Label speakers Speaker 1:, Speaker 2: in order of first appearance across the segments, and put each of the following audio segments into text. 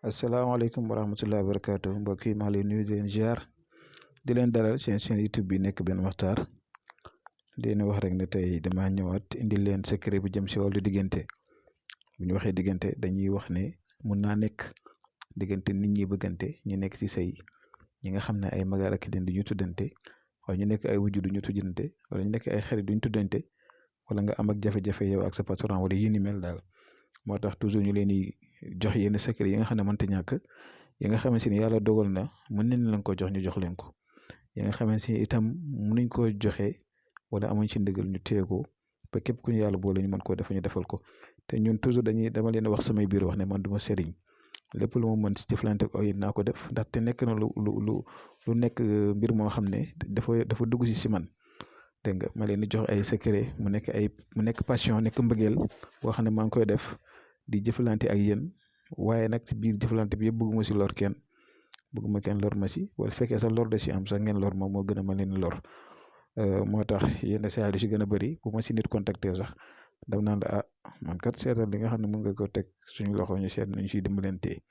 Speaker 1: asalaamaaleykum wa rahmatullahi wa barakaatu mbokk yi maa ngi leen nuyu di leen ziar di leen dalal seen chaîne YouTube bi nekk benn waxtaan di leen wax rek ne tey damaa ñëwaat indil leen secret bu jëm si wàllu diggante bu ñu waxee diggante dañuy wax ne mun naa nekk diggante nit ñi bëggante ñu nekk si sëy ñi nga xam ne ay mag ak leen du ñu tuddante wala ñu nekk ay wujju du ñu tuddante wala ñu nekk ay xarit du ñu tuddante wala nga am ak jafe-jafe yow ak sa patron wala yi ni mel daal moo tax toujours ñu leen di jox yenn secret yi nga xam ne mënta ñàkk yi nga xamante ni yàlla dogal na mën nañ leen ko jox ñu jox leen ko yi nga xamante ni itam mënuñ koo joxe wala amuñ ci ndigal ñu téye ko ba képp ku ñu yàlla boole ñu mën koo def ñu defal ko te ñun toujours dama leen wax samay biir wax ne man du ma sëriñ lépp lu ma mën si jëflante ak ay naa ko def ndaxte nekk na lu nekk mbir moo xam ne dafa dugg si man dégg nga ma leen di jox ay secret mu nekk passion nekk mbëggeel boo xam ne maa ngi koy def di jëflante ak yéen waaye nag ci biir jëflante bi yëpp bëgguma si lor kenn bëgguma kenn lor ma si wala fekkee sax lor da si am sax ngeen lor ma moo gën a ma leen lor moo tax yenn saa yi si gën a bëri bu ma si nit contacter sax dam naan la man kat seetal li nga xam ne mën nga ko teg suñu loxo ñu seet nañ siy dimbalante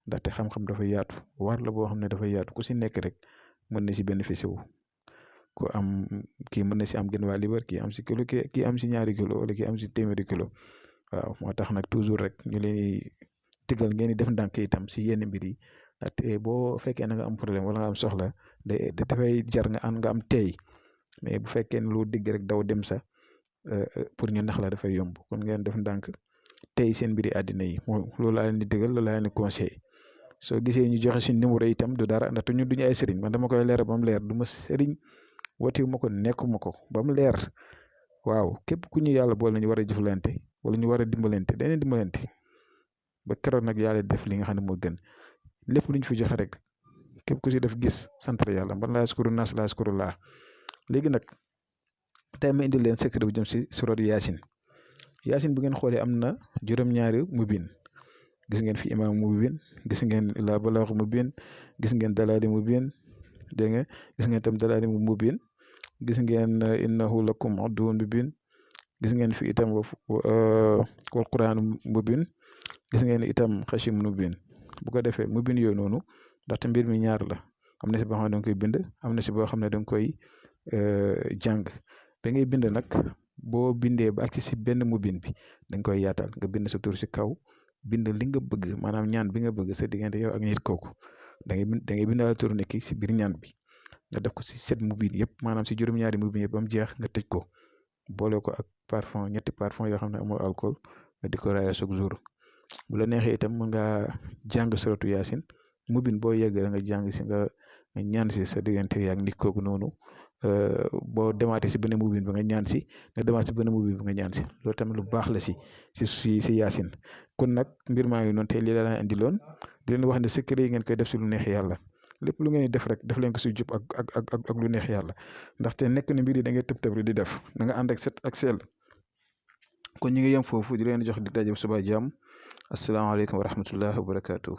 Speaker 1: ndaxte xam-xam dafa yaatu war la boo xam ne dafa yaatu ku si nekk rek mën na si bénéficier wu ku am kii mën na si am gën waa libar kii am si kilo kii am si ñaari kilo wala kii am si téeméeri kilo waaw moo tax nag toujours rek ñu leen di digal ngeen di def ndànk itam si yenn mbir yi te boo fekkee na nga am problème wala nga am soxla dafay jar nga am tey mais bu fekkee ne lu digg rek daw dem sa pour ñu nax la dafay yomb kon ngeen def ndànk tey seen mbiri àddina yi moom loolu laa leen di digal loolu laa leen di conseil soo gisee ñu joxe suñ numéro itam du dara ndaxte ñun duñu ay sëriñ man dama koy leer ba mu leer du ma sëriñ woote ma ko nekkuma ko ba mu leer waaw képp ku ñu yàlla boole ñu war a jëflante wala ñu war a dimbalante dañuy dimbalante ba keroog nag yàlla def li nga xam ne moo gën lépp lu ñu fi joxe rek képp ku si def gis sant yàlla man laa yaskuru naas laa yaskuru laa léegi nag tey ma indil leen secret bu jëm si surat yaasin bu ngeen xoolee am na juróom-ñaari mubin gis ngeen fi imaam mubin gis ngeen laa balaaxu mubin gis ngeen dalaali mubin dégg nga gis ngeen tam dalaali mubin gis ngeen innahu lakum aduwwun mubin gis ngeen fi itam wal quraan mubin gis ngeen itam xashim mubin bu ko defee mubin yooyu noonu ndaxte mbir mi ñaar la am na si boo xam ne da nga koy bind am na si boo xam ne da nga koy jàng ba ngay bind nag boo bindee ba agsi si benn mubin bi da nga koy yaatal nga bind sa tur si kaw bind li nga bëgg maanaam ñaan bi nga bëgg sa diggante yow ak nit kooku da ngay bindaal tur nit ki si biir ñaan bi nga def ko si 7 mubin yëpp maanaam si juróom-ñaari mubin yëpp ba mu jeex nga tëj ko boole ko ak parfum ñetti parfum yoo xam ne amul alcool nga di ko raaya chaque jour bu la neexee itam mën ngaa jàng suratu yaasin mubin boo yeggee nga jàng si nga ñaan si sa diggante yaa ngi nit kooku noonu boo demaatee si benn mubin ba nga ñaan si nga demaat si benn mubin ba nga ñaan si loolu tamit lu baax la si yaasin kon nag mbir maa ngi noonu tey lii laa indi loon di leen wax ne secret yi ngeen koy def si lu neex yàlla lépp lu ngeen di def rek def leen ko si jub ak lu neex yàlla ndaxte nekk na mbir yi da ngay tëb rek di def da nga ànd ak set ak sell kon ñu ngi yem foofu di leen jox di daje suba jàmm asalaamaaleykum wa rahmatullahi wa barakaatu.